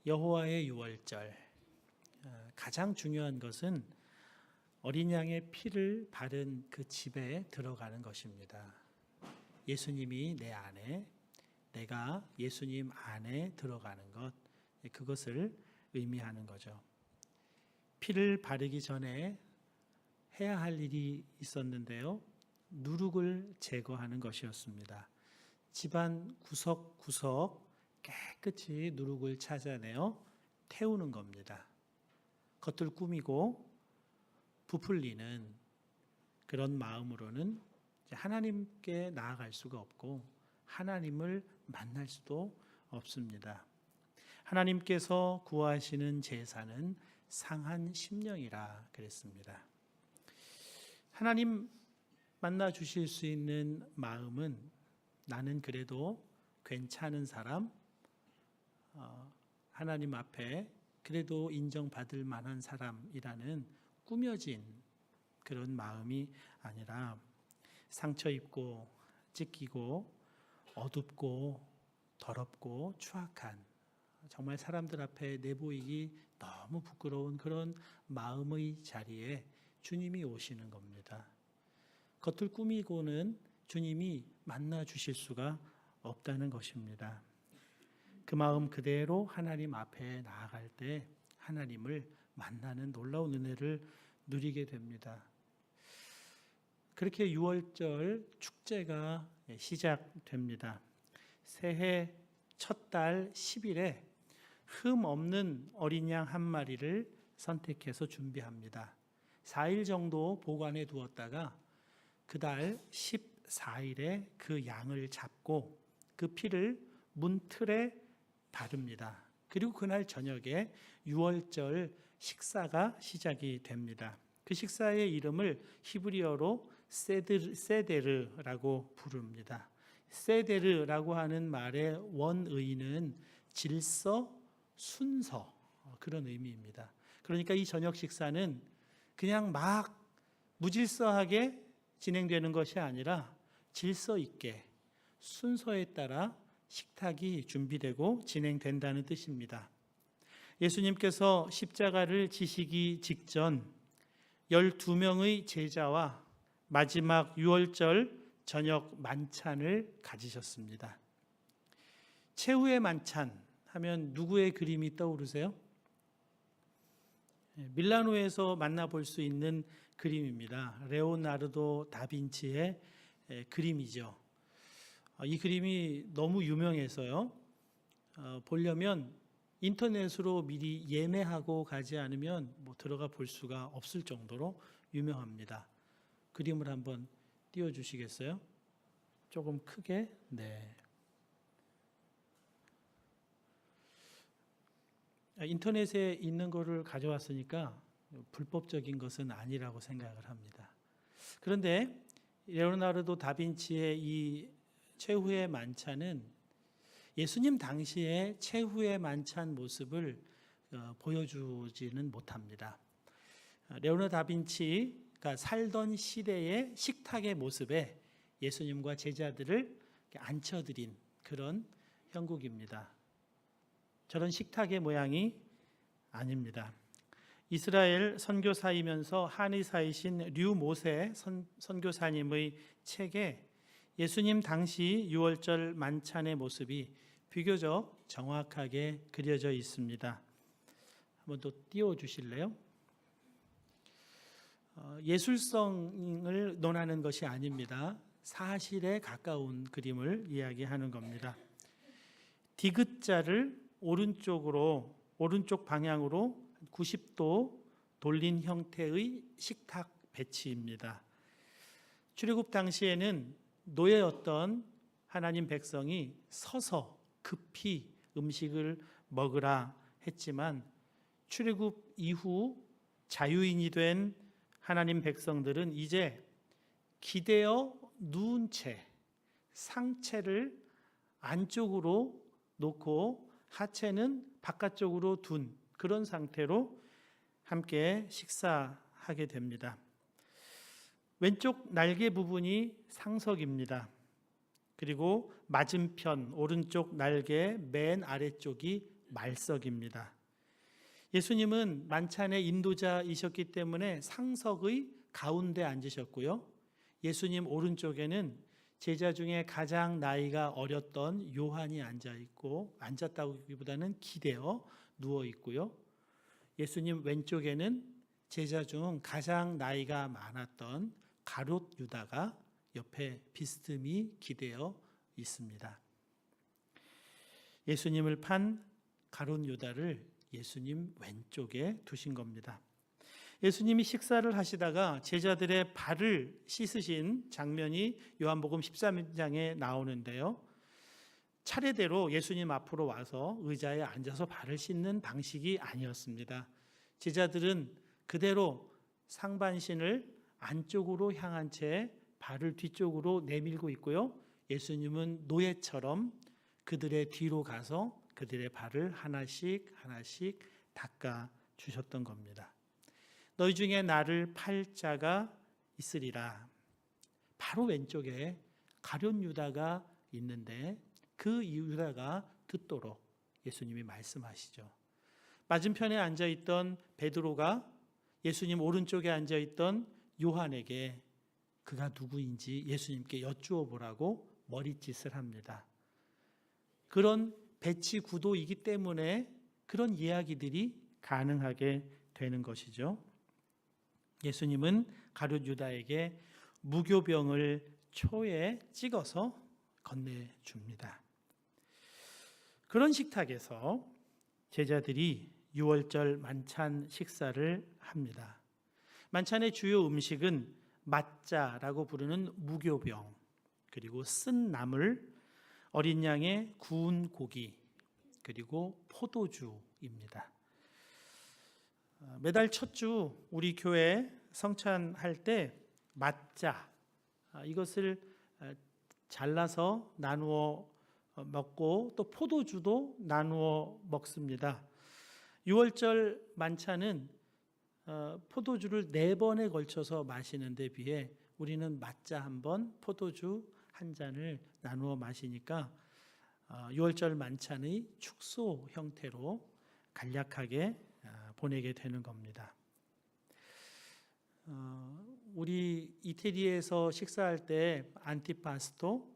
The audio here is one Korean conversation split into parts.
여호와의 유월절, 가장 중요한 것은 어린 양의 피를 바른 그 집에 들어가는 것입니다. 예수님이 내 안에, 내가 예수님 안에 들어가는 것, 그것을 의미하는 거죠. 피를 바르기 전에 해야 할 일이 있었는데요. 누룩을 제거하는 것이었습니다. 집안 구석구석 깨끗이 누룩을 찾아내어 태우는 겁니다. 겉을 꾸미고 부풀리는 그런 마음으로는 하나님께 나아갈 수가 없고 하나님을 만날 수도 없습니다. 하나님께서 구하시는 제사는 상한 심령이라 그랬습니다. 하나님 만나 주실 수 있는 마음은 나는 그래도 괜찮은 사람, 하나님 앞에 그래도 인정받을 만한 사람이라는 꾸며진 그런 마음이 아니라 상처 입고 찢기고 어둡고 더럽고 추악한, 정말 사람들 앞에 내보이기 너무 부끄러운 그런 마음의 자리에 주님이 오시는 겁니다. 겉을 꾸미고는 주님이 만나 주실 수가 없다는 것입니다. 그 마음 그대로 하나님 앞에 나아갈 때 하나님을 만나는 놀라운 은혜를 누리게 됩니다. 그렇게 유월절 축제가 시작됩니다. 새해 첫 달 10일에 흠 없는 어린 양 한 마리를 선택해서 준비합니다. 4일 정도 보관해 두었다가 그달 14일에 그 양을 잡고 그 피를 문틀에 바릅니다. 그리고 그날 저녁에 유월절 식사가 시작이 됩니다. 그 식사의 이름을 히브리어로 세데르라고 부릅니다. 세데르라고 하는 말의 원의는 질서, 순서, 그런 의미입니다. 그러니까 이 저녁 식사는 그냥 막 무질서하게 진행되는 것이 아니라 질서 있게 순서에 따라 식탁이 준비되고 진행된다는 뜻입니다. 예수님께서 십자가를 지시기 직전 12명의 제자와 마지막 유월절 저녁 만찬을 가지셨습니다. 최후의 만찬 하면 누구의 그림이 떠오르세요? 밀라노에서 만나볼 수 있는 그림입니다. 레오나르도 다빈치의 그림이죠. 이 그림이 너무 유명해서요. 보려면 인터넷으로 미리 예매하고 가지 않으면 들어가 볼 수가 없을 정도로 유명합니다. 그림을 한번 띄워주시겠어요? 조금 크게. 네. 인터넷에 있는 거를 가져왔으니까 불법적인 것은 아니라고 생각을 합니다. 그런데 레오나르도 다빈치의 이 최후의 만찬은 예수님 당시의 최후의 만찬 모습을 보여주지는 못합니다. 레오나르도 다빈치가 살던 시대의 식탁의 모습에 예수님과 제자들을 앉혀드린 그런 형국입니다. 저런 식탁의 모양이 아닙니다. 이스라엘 선교사이면서 한의사이신 류모세 선교사님의 책에 예수님 당시 유월절 만찬의 모습이 비교적 정확하게 그려져 있습니다. 한번 또 띄워주실래요? 예술성을 논하는 것이 아닙니다. 사실에 가까운 그림을 이야기하는 겁니다. 디귿자를 오른쪽 방향으로 90도 돌린 형태의 식탁 배치입니다. 출애굽 당시에는 노예였던 하나님 백성이 서서 급히 음식을 먹으라 했지만 출애굽 이후 자유인이 된 하나님 백성들은 이제 기대어 누운 채 상체를 안쪽으로 놓고 하체는 바깥쪽으로 둔 그런 상태로 함께 식사하게 됩니다. 왼쪽 날개 부분이 상석입니다. 그리고 맞은편 오른쪽 날개 맨 아래쪽이 말석입니다. 예수님은 만찬의 인도자이셨기 때문에 상석의 가운데 앉으셨고요. 예수님 오른쪽에는 제자 중에 가장 나이가 어렸던 요한이 앉았다고 하기보다는 기대어 누워 있고요. 예수님 왼쪽에는 제자 중 가장 나이가 많았던 가롯 유다가 옆에 비스듬히 기대어 있습니다. 예수님을 판 가롯 유다를 예수님 왼쪽에 두신 겁니다. 예수님이 식사를 하시다가 제자들의 발을 씻으신 장면이 요한복음 13장에 나오는데요. 차례대로 예수님 앞으로 와서 의자에 앉아서 발을 씻는 방식이 아니었습니다. 제자들은 그대로 상반신을 안쪽으로 향한 채 발을 뒤쪽으로 내밀고 있고요. 예수님은 노예처럼 그들의 뒤로 가서 그들의 발을 하나씩 닦아 주셨던 겁니다. 너희 중에 나를 팔 자가 있으리라. 바로 왼쪽에 가룟 유다가 있는데 그 유다가 듣도록 예수님이 말씀하시죠. 맞은편에 앉아있던 베드로가 예수님 오른쪽에 앉아있던 요한에게 그가 누구인지 예수님께 여쭈어 보라고 머리짓을 합니다. 그런 배치 구도이기 때문에 그런 이야기들이 가능하게 되는 것이죠. 예수님은 가룟 유다에게 무교병을 초에 찍어서 건네줍니다. 그런 식탁에서 제자들이 유월절 만찬 식사를 합니다. 만찬의 주요 음식은 맛자라고 부르는 무교병, 그리고 쓴 나물, 어린 양의 구운 고기, 그리고 포도주입니다. 매달 첫 주 우리 교회 성찬할 때 맛자, 이것을 잘라서 나누어 먹고 또 포도주도 나누어 먹습니다. 6월절 만찬은 포도주를 4번에 걸쳐서 마시는 데 비해 우리는 맛자 1번, 포도주 1잔을 나누어 마시니까 6월절 만찬의 축소 형태로 간략하게 보내게 되는 겁니다. 우리 이태리에서 식사할 때 안티파스토,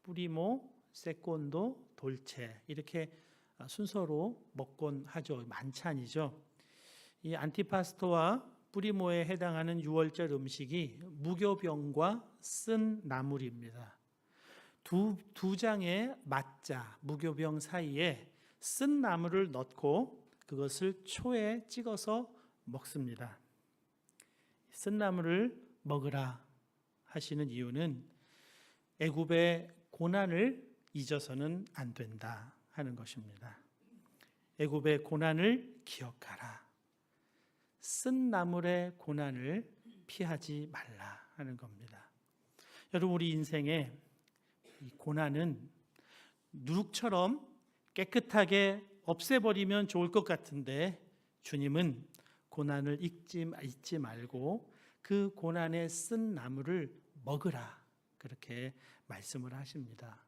프리모, 세콘도, 돌체 이렇게 순서로 먹곤 하죠. 만찬이죠. 이 안티파스토와 프리모에 해당하는 유월절 음식이 무교병과 쓴 나물입니다. 두 장의 맛자, 무교병 사이에 쓴 나물을 넣고 그것을 초에 찍어서 먹습니다. 쓴 나물을 먹으라 하시는 이유는 애굽의 고난을 잊어서는 안 된다 하는 것입니다. 애굽의 고난을 기억하라. 쓴 나물의 고난을 피하지 말라 하는 겁니다. 여러분, 우리 인생에 이 고난은 누룩처럼 깨끗하게 없애버리면 좋을 것 같은데 주님은 고난을 잊지 말고 그 고난의 쓴 나물을 먹으라 그렇게 말씀을 하십니다.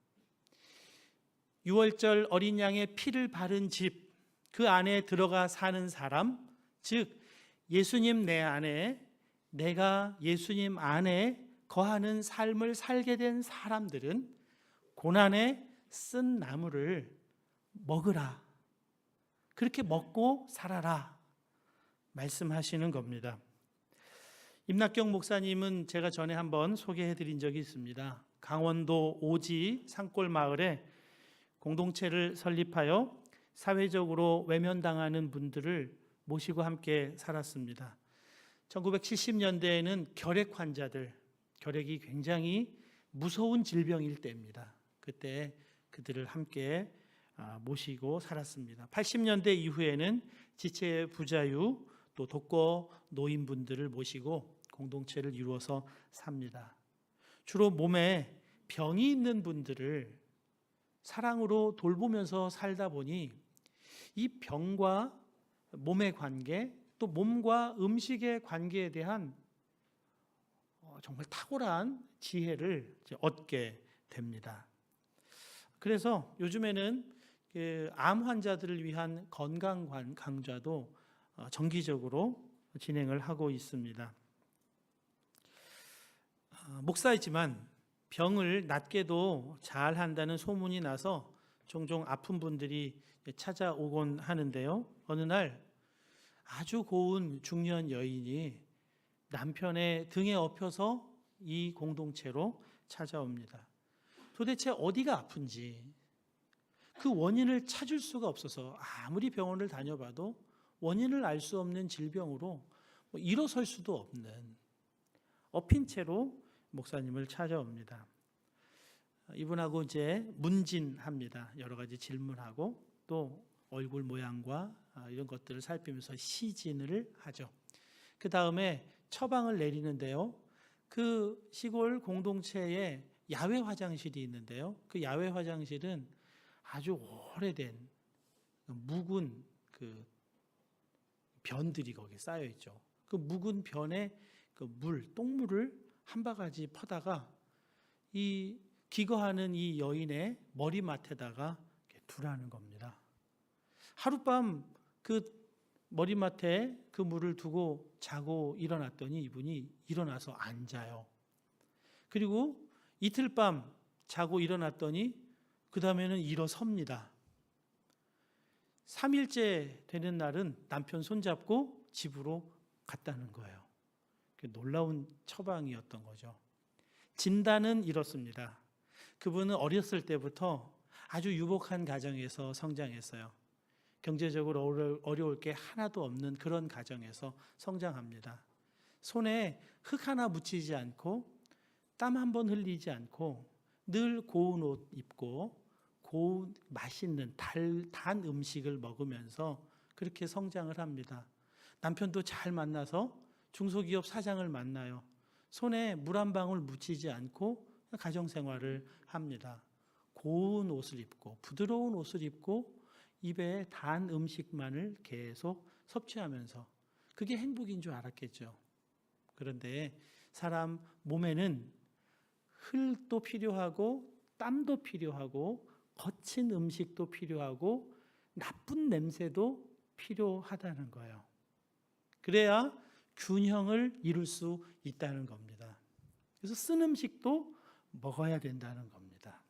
유월절 어린 양의 피를 바른 집, 그 안에 들어가 사는 사람, 즉 예수님 내 안에, 내가 예수님 안에 거하는 삶을 살게 된 사람들은 고난의 쓴 나물을 먹으라, 그렇게 먹고 살아라 말씀하시는 겁니다. 임낙경 목사님은 제가 전에 한번 소개해 드린 적이 있습니다. 강원도 오지 산골 마을에 공동체를 설립하여 사회적으로 외면당하는 분들을 모시고 함께 살았습니다. 1970년대에는 결핵 환자들, 결핵이 굉장히 무서운 질병일 때입니다. 그때 그들을 함께 모시고 살았습니다. 80년대 이후에는 지체 부자유, 또 독거 노인분들을 모시고 공동체를 이루어서 삽니다. 주로 몸에 병이 있는 분들을 사랑으로 돌보면서 살다 보니 이 병과 몸의 관계, 또 몸과 음식의 관계에 대한 정말 탁월한 지혜를 얻게 됩니다. 그래서 요즘에는 암 환자들을 위한 건강 강좌도 정기적으로 진행을 하고 있습니다. 목사이지만 병을 낫게도 잘 한다는 소문이 나서 종종 아픈 분들이 찾아오곤 하는데요. 어느 날 아주 고운 중년 여인이 남편의 등에 업혀서 이 공동체로 찾아옵니다. 도대체 어디가 아픈지 그 원인을 찾을 수가 없어서 아무리 병원을 다녀봐도 원인을 알 수 없는 질병으로 일어설 수도 없는 엎인 채로 목사님을 찾아옵니다. 이분하고 이제 문진합니다. 여러 가지 질문하고 또 얼굴 모양과 이런 것들을 살피면서 시진을 하죠. 그 다음에 처방을 내리는데요. 그 시골 공동체에 야외 화장실이 있는데요. 그 야외 화장실은 아주 오래된 묵은 그 변들이 거기에 쌓여 있죠. 그 묵은 변에 그 똥물을 한 바가지 퍼다가 이 기거하는 이 여인의 머리맡에다가 두라는 겁니다. 하룻밤 그 머리맡에 그 물을 두고 자고 일어났더니 이분이 일어나서 앉아요. 그리고 이틀 밤 자고 일어났더니 그 다음에는 일어섭니다. 3일째 되는 날은 남편 손잡고 집으로 갔다는 거예요. 놀라운 처방이었던 거죠. 진단은 이렇습니다. 그분은 어렸을 때부터 아주 유복한 가정에서 성장했어요. 경제적으로 어려울 게 하나도 없는 그런 가정에서 성장합니다. 손에 흙 하나 묻히지 않고 땀 한 번 흘리지 않고 늘 고운 옷 입고 고운 맛있는 단 음식을 먹으면서 그렇게 성장을 합니다. 남편도 잘 만나서 중소기업 사장을 만나요. 손에 물 한 방울 묻히지 않고 가정생활을 합니다. 고운 옷을 입고 부드러운 옷을 입고 입에 단 음식만을 계속 섭취하면서 그게 행복인 줄 알았겠죠. 그런데 사람 몸에는 흘도 필요하고 땀도 필요하고 거친 음식도 필요하고 나쁜 냄새도 필요하다는 거예요. 그래야 균형을 이룰 수 있다는 겁니다. 그래서 쓴 음식도 먹어야 된다는 겁니다.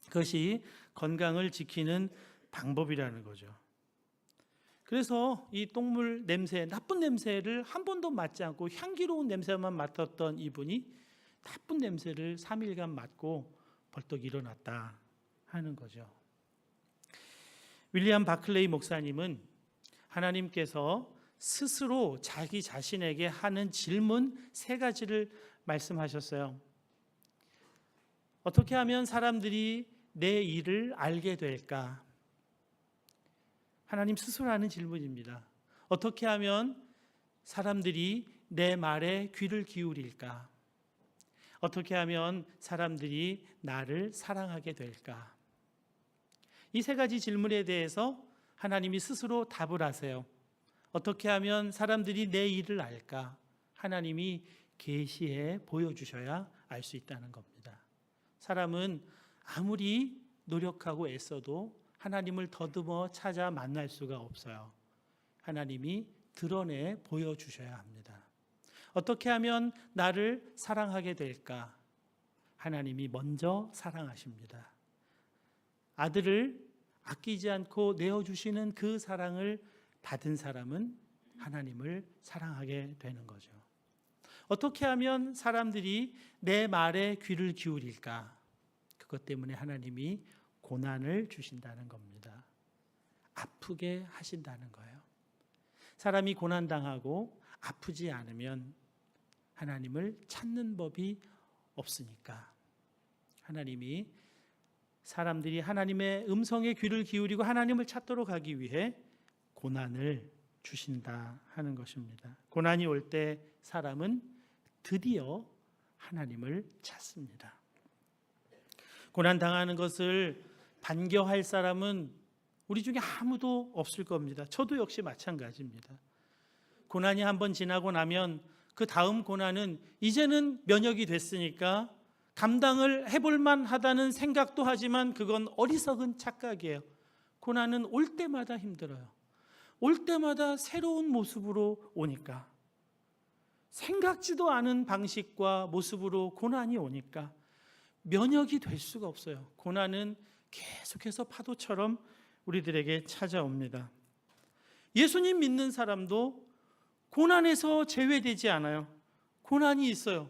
그것이 건강을 지키는 방법이라는 거죠. 그래서 이 똥물 냄새, 나쁜 냄새를 한 번도 맡지 않고 향기로운 냄새만 맡았던 이분이 나쁜 냄새를 3일간 맡고 벌떡 일어났다 하는 거죠. 윌리엄 바클레이 목사님은 하나님께서 스스로 자기 자신에게 하는 질문 3가지를 말씀하셨어요. 어떻게 하면 사람들이 내 일을 알게 될까? 하나님 스스로 하는 질문입니다. 어떻게 하면 사람들이 내 말에 귀를 기울일까? 어떻게 하면 사람들이 나를 사랑하게 될까? 이 3가지 질문에 대해서 하나님이 스스로 답을 하세요. 어떻게 하면 사람들이 내 일을 알까? 하나님이 계시해 보여주셔야 알 수 있다는 겁니다. 사람은 아무리 노력하고 애써도 하나님을 더듬어 찾아 만날 수가 없어요. 하나님이 드러내 보여주셔야 합니다. 어떻게 하면 나를 사랑하게 될까? 하나님이 먼저 사랑하십니다. 아들을 아끼지 않고 내어주시는 그 사랑을 받은 사람은 하나님을 사랑하게 되는 거죠. 어떻게 하면 사람들이 내 말에 귀를 기울일까? 그것 때문에 하나님이 고난을 주신다는 겁니다. 아프게 하신다는 거예요. 사람이 고난당하고 아프지 않으면 하나님을 찾는 법이 없으니까 하나님이 사람들이 하나님의 음성에 귀를 기울이고 하나님을 찾도록 하기 위해 고난을 주신다 하는 것입니다. 고난이 올 때 사람은 드디어 하나님을 찾습니다. 고난 당하는 것을 반겨할 사람은 우리 중에 아무도 없을 겁니다. 저도 역시 마찬가지입니다. 고난이 한번 지나고 나면 그 다음 고난은 이제는 면역이 됐으니까 감당을 해볼 만하다는 생각도 하지만 그건 어리석은 착각이에요. 고난은 올 때마다 힘들어요. 올 때마다 새로운 모습으로 오니까, 생각지도 않은 방식과 모습으로 고난이 오니까 면역이 될 수가 없어요. 고난은 계속해서 파도처럼 우리들에게 찾아옵니다. 예수님 믿는 사람도 고난에서 제외되지 않아요. 고난이 있어요.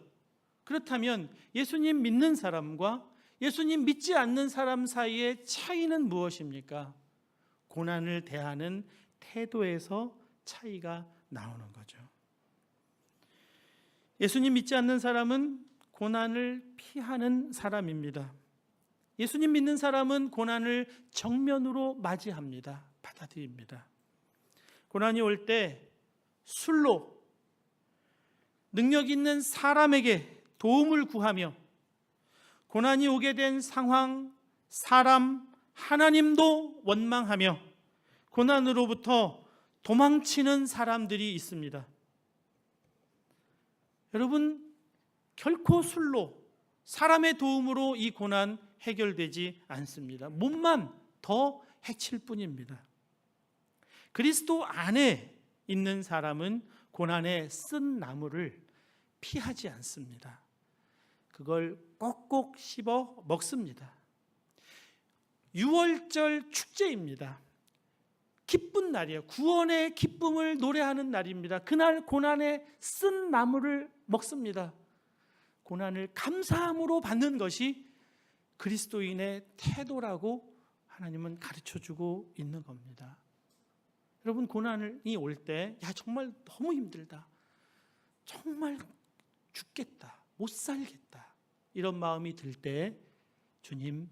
그렇다면 예수님 믿는 사람과 예수님 믿지 않는 사람 사이의 차이는 무엇입니까? 고난을 대하는 태도에서 차이가 나오는 거죠. 예수님 믿지 않는 사람은 고난을 피하는 사람입니다. 예수님 믿는 사람은 고난을 정면으로 맞이합니다. 받아들입니다. 고난이 올 때 술로 능력 있는 사람에게 도움을 구하며 고난이 오게 된 상황, 사람, 하나님도 원망하며 고난으로부터 도망치는 사람들이 있습니다. 여러분, 결코 술로, 사람의 도움으로 이 고난 해결되지 않습니다. 몸만 더 해칠 뿐입니다. 그리스도 안에 있는 사람은 고난의 쓴 나무를 피하지 않습니다. 그걸 꼭꼭 씹어 먹습니다. 유월절 축제입니다. 기쁜 날이에요. 구원의 기쁨을 노래하는 날입니다. 그날 고난의 쓴 나무를 먹습니다. 고난을 감사함으로 받는 것이 그리스도인의 태도라고 하나님은 가르쳐주고 있는 겁니다. 여러분, 고난이 올 때 정말 너무 힘들다, 정말 죽겠다, 못 살겠다, 이런 마음이 들 때 주님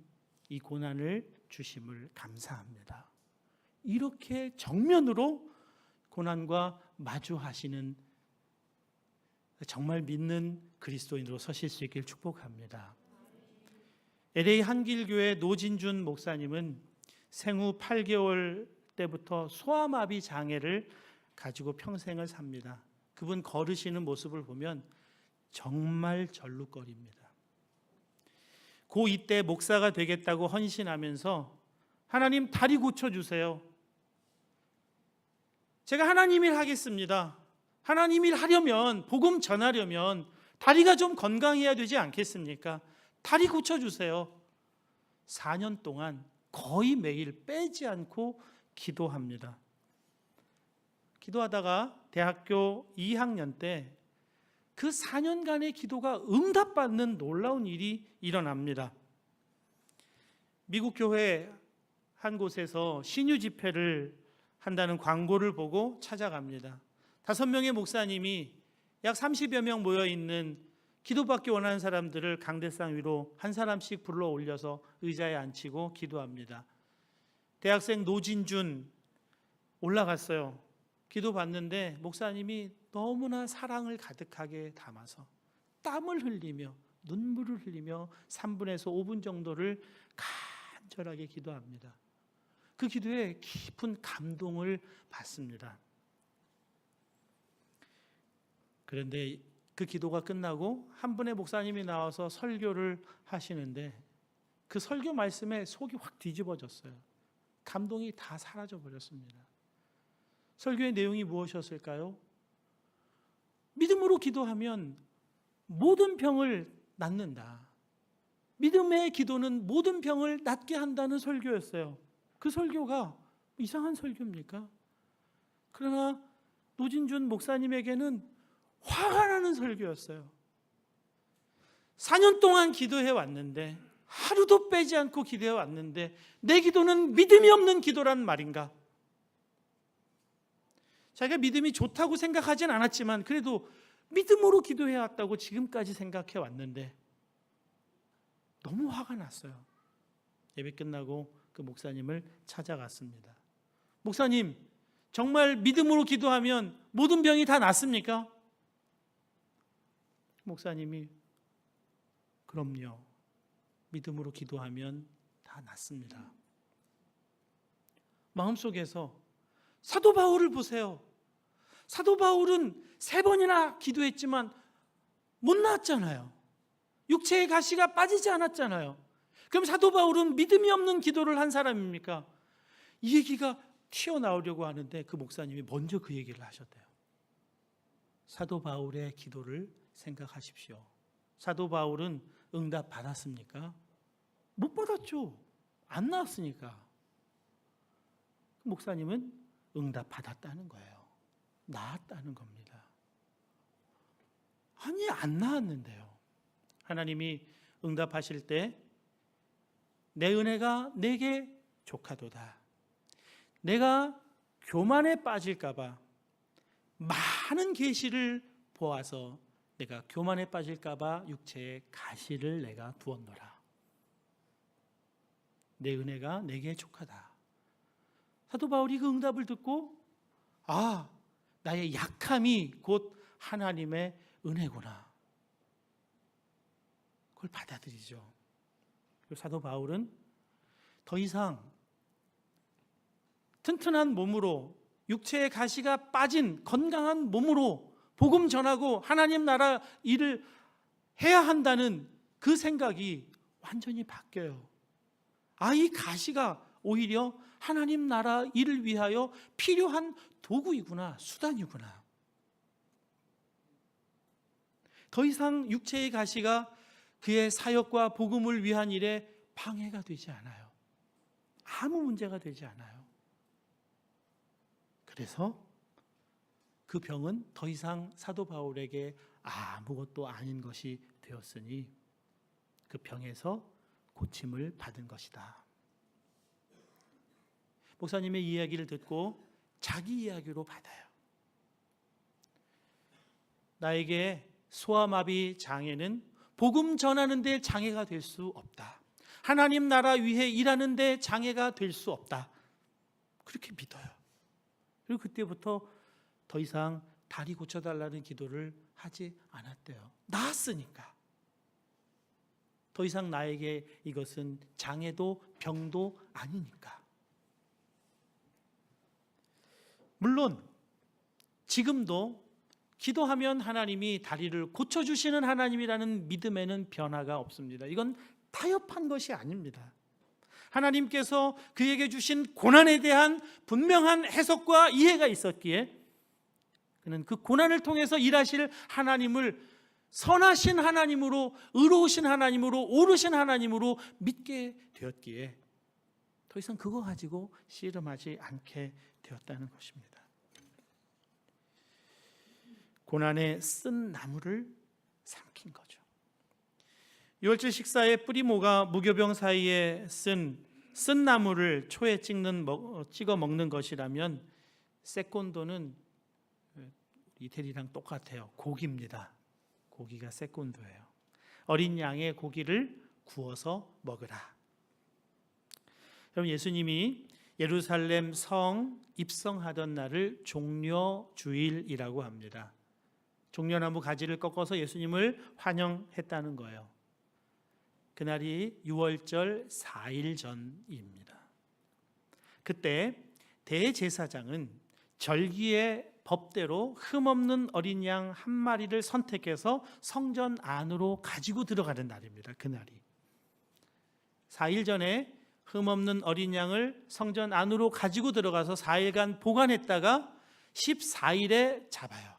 이 고난을 주심을 감사합니다. 이렇게 정면으로 고난과 마주하시는 정말 믿는 그리스도인으로 서실 수 있길 축복합니다. LA 한길교회 노진준 목사님은 생후 8개월 때부터 소아마비 장애를 가지고 평생을 삽니다. 그분 걸으시는 모습을 보면 정말 절룩거립니다. 고2 때 목사가 되겠다고 헌신하면서 하나님 다리 고쳐주세요. 제가 하나님 일 하겠습니다. 하나님 일 하려면, 복음 전하려면 다리가 좀 건강해야 되지 않겠습니까? 다리 고쳐주세요. 4년 동안 거의 매일 빼지 않고 기도합니다. 기도하다가 대학교 2학년 때 그 4년간의 기도가 응답받는 놀라운 일이 일어납니다. 미국 교회 한 곳에서 신유 집회를 한다는 광고를 보고 찾아갑니다. 5명의 목사님이 약 30여 명 모여 있는 기도받기 원하는 사람들을 강대상 위로 한 사람씩 불러 올려서 의자에 앉히고 기도합니다. 대학생 노진준 올라갔어요. 기도받는데 목사님이 너무나 사랑을 가득하게 담아서 땀을 흘리며 눈물을 흘리며 3분에서 5분 정도를 간절하게 기도합니다. 그 기도에 깊은 감동을 받습니다. 그런데 그 기도가 끝나고 한 분의 목사님이 나와서 설교를 하시는데 그 설교 말씀에 속이 확 뒤집어졌어요. 감동이 다 사라져 버렸습니다. 설교의 내용이 무엇이었을까요? 믿음으로 기도하면 모든 병을 낫는다. 믿음의 기도는 모든 병을 낫게 한다는 설교였어요. 그 설교가 이상한 설교입니까? 그러나 노진준 목사님에게는 화가 나는 설교였어요. 4년 동안 기도해 왔는데, 하루도 빼지 않고 기도해 왔는데 내 기도는 믿음이 없는 기도란 말인가? 자기가 믿음이 좋다고 생각하진 않았지만 그래도 믿음으로 기도해 왔다고 지금까지 생각해 왔는데 너무 화가 났어요. 예배 끝나고 그 목사님을 찾아갔습니다. 목사님, 정말 믿음으로 기도하면 모든 병이 다 낫습니까? 목사님이 그럼요. 믿음으로 기도하면 다 낫습니다. 마음속에서 사도 바울을 보세요. 사도 바울은 3번이나 기도했지만 못 나았잖아요. 육체의 가시가 빠지지 않았잖아요. 그럼 사도 바울은 믿음이 없는 기도를 한 사람입니까? 이 얘기가 튀어나오려고 하는데 그 목사님이 먼저 그 얘기를 하셨대요. 사도 바울의 기도를 생각하십시오. 사도 바울은 응답 받았습니까? 못 받았죠. 안 나왔으니까. 목사님은 응답 받았다는 거예요. 나았다는 겁니다. 아니, 안 나았는데요. 하나님이 응답하실 때 내 은혜가 내게 족하도다. 내가 교만에 빠질까 봐 많은 계시를 보아서 내가 교만에 빠질까 봐 육체에 가시를 내가 두었노라. 내 은혜가 내게 족하다. 사도 바울이 그 응답을 듣고 나의 약함이 곧 하나님의 은혜구나. 그걸 받아들이죠. 사도 바울은 더 이상 튼튼한 몸으로 육체의 가시가 빠진 건강한 몸으로 복음 전하고 하나님 나라 일을 해야 한다는 그 생각이 완전히 바뀌어요. 이 가시가 오히려 하나님 나라 일을 위하여 필요한 도구이구나, 수단이구나. 더 이상 육체의 가시가 그의 사역과 복음을 위한 일에 방해가 되지 않아요. 아무 문제가 되지 않아요. 그래서 그 병은 더 이상 사도 바울에게 아무것도 아닌 것이 되었으니 그 병에서 고침을 받은 것이다. 목사님의 이야기를 듣고 자기 이야기로 받아요. 나에게 소아마비 장애는 복음 전하는 데 장애가 될 수 없다. 하나님 나라 위해 일하는 데 장애가 될 수 없다. 그렇게 믿어요. 그리고 그때부터 더 이상 다리 고쳐달라는 기도를 하지 않았대요. 나았으니까. 더 이상 나에게 이것은 장애도 병도 아니니까. 물론 지금도 기도하면 하나님이 다리를 고쳐주시는 하나님이라는 믿음에는 변화가 없습니다. 이건 타협한 것이 아닙니다. 하나님께서 그에게 주신 고난에 대한 분명한 해석과 이해가 있었기에 그는 그 고난을 통해서 일하실 하나님을 선하신 하나님으로, 의로우신 하나님으로, 오르신 하나님으로 믿게 되었기에 더 이상 그거 가지고 씨름하지 않게 되었다는 것입니다. 고난에 쓴 나무를 삼킨 거죠. 유월절 식사에 뿌리모가 무교병 사이에 쓴 나무를 초에 찍어 먹는 것이라면 세콘도는 이태리랑 똑같아요. 고기입니다. 고기가 세콘도예요. 어린 양의 고기를 구워서 먹으라. 여러분, 예수님이 예루살렘 성 입성하던 날을 종려주일이라고 합니다. 종려나무 가지를 꺾어서 예수님을 환영했다는 거예요. 그날이 유월절 4일 전입니다. 그때 대제사장은 절기의 법대로 흠없는 어린 양 한 마리를 선택해서 성전 안으로 가지고 들어가는 날입니다. 그날이 4일 전에 흠없는 어린 양을 성전 안으로 가지고 들어가서 4일간 보관했다가 14일에 잡아요.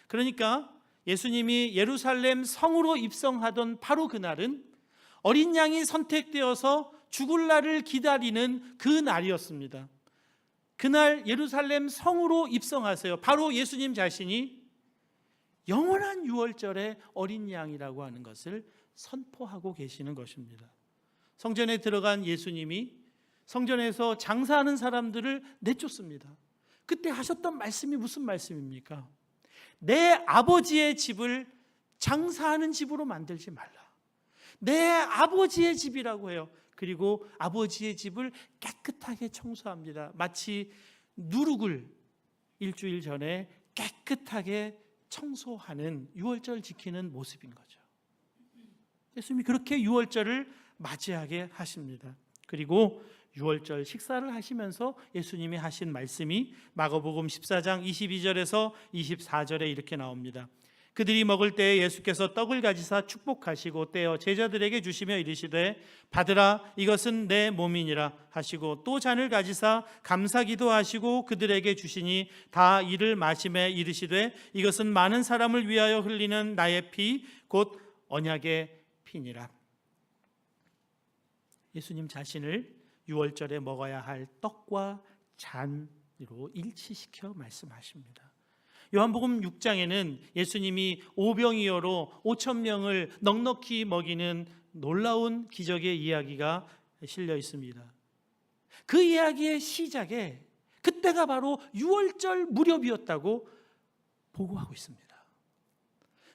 그러니까 예수님이 예루살렘 성으로 입성하던 바로 그날은 어린 양이 선택되어서 죽을 날을 기다리는 그 날이었습니다. 그날 예루살렘 성으로 입성하세요. 바로 예수님 자신이 영원한 유월절의 어린 양이라고 하는 것을 선포하고 계시는 것입니다. 성전에 들어간 예수님이 성전에서 장사하는 사람들을 내쫓습니다. 그때 하셨던 말씀이 무슨 말씀입니까? 내 아버지의 집을 장사하는 집으로 만들지 말라. 내 아버지의 집이라고 해요. 그리고 아버지의 집을 깨끗하게 청소합니다. 마치 누룩을 일주일 전에 깨끗하게 청소하는 유월절 지키는 모습인 거죠. 예수님이 그렇게 유월절을 맞이하게 하십니다. 그리고 유월절 식사를 하시면서 예수님이 하신 말씀이 마가복음 14장 22절에서 24절에 이렇게 나옵니다. 그들이 먹을 때에 예수께서 떡을 가지사 축복하시고 떼어 제자들에게 주시며 이르시되 받으라 이것은 내 몸이니라 하시고 또 잔을 가지사 감사기도 하시고 그들에게 주시니 다 이를 마시매 이르시되 이것은 많은 사람을 위하여 흘리는 나의 피 곧 언약의 피니라. 예수님 자신을 유월절에 먹어야 할 떡과 잔으로 일치시켜 말씀하십니다. 요한복음 6장에는 예수님이 오병이어로 5,000명을 넉넉히 먹이는 놀라운 기적의 이야기가 실려 있습니다. 그 이야기의 시작에 그때가 바로 유월절 무렵이었다고 보고하고 있습니다.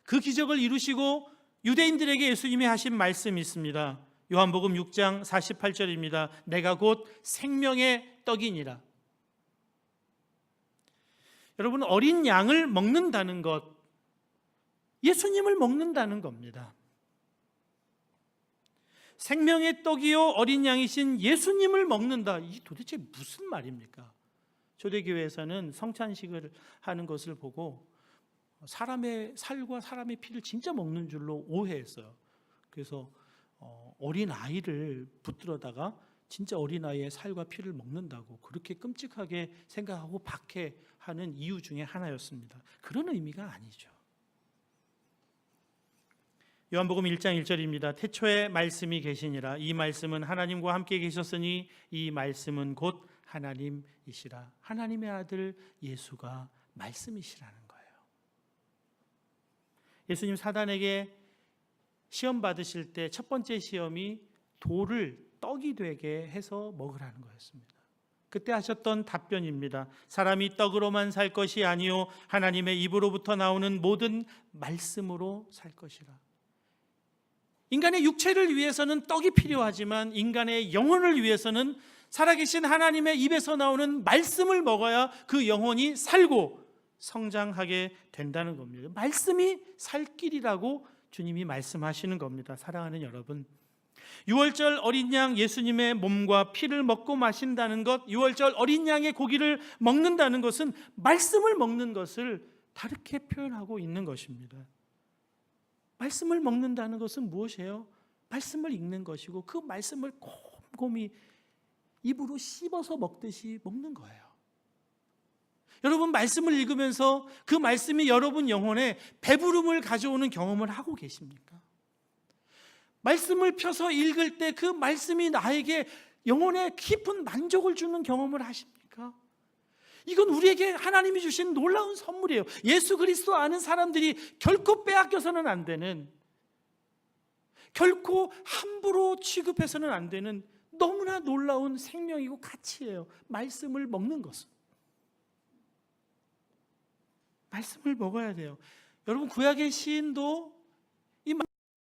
그 기적을 이루시고 유대인들에게 예수님이 하신 말씀이 있습니다. 요한복음 6장 48절입니다. 내가 곧 생명의 떡이니라. 여러분, 어린 양을 먹는다는 것, 예수님을 먹는다는 겁니다. 생명의 떡이요 어린 양이신 예수님을 먹는다. 이 도대체 무슨 말입니까? 초대교회에서는 성찬식을 하는 것을 보고 사람의 살과 사람의 피를 진짜 먹는 줄로 오해했어요. 그래서 어린 아이를 붙들어다가 진짜 어린아이의 살과 피를 먹는다고 그렇게 끔찍하게 생각하고 박해하는 이유 중에 하나였습니다. 그런 의미가 아니죠. 요한복음 1장 1절입니다. 태초에 말씀이 계시니라. 이 말씀은 하나님과 함께 계셨으니 이 말씀은 곧 하나님이시라. 하나님의 아들 예수가 말씀이시라는 거예요. 예수님 사단에게 시험 받으실 때 첫 번째 시험이 돌을 떡이 되게 해서 먹으라는 거였습니다. 그때 하셨던 답변입니다. 사람이 떡으로만 살 것이 아니요 하나님의 입으로부터 나오는 모든 말씀으로 살 것이라. 인간의 육체를 위해서는 떡이 필요하지만 인간의 영혼을 위해서는 살아계신 하나님의 입에서 나오는 말씀을 먹어야 그 영혼이 살고 성장하게 된다는 겁니다. 말씀이 살 길이라고 주님이 말씀하시는 겁니다. 사랑하는 여러분, 유월절 어린 양 예수님의 몸과 피를 먹고 마신다는 것, 유월절 어린 양의 고기를 먹는다는 것은 말씀을 먹는 것을 다르게 표현하고 있는 것입니다. 말씀을 먹는다는 것은 무엇이에요? 말씀을 읽는 것이고 그 말씀을 곰곰이 입으로 씹어서 먹듯이 먹는 거예요. 여러분, 말씀을 읽으면서 그 말씀이 여러분 영혼에 배부름을 가져오는 경험을 하고 계십니까? 말씀을 펴서 읽을 때 그 말씀이 나에게 영혼에 깊은 만족을 주는 경험을 하십니까? 이건 우리에게 하나님이 주신 놀라운 선물이에요. 예수 그리스도 아는 사람들이 결코 빼앗겨서는 안 되는, 결코 함부로 취급해서는 안 되는 너무나 놀라운 생명이고 가치예요. 말씀을 먹는 것은. 말씀을 먹어야 돼요. 여러분, 구약의 시인도 이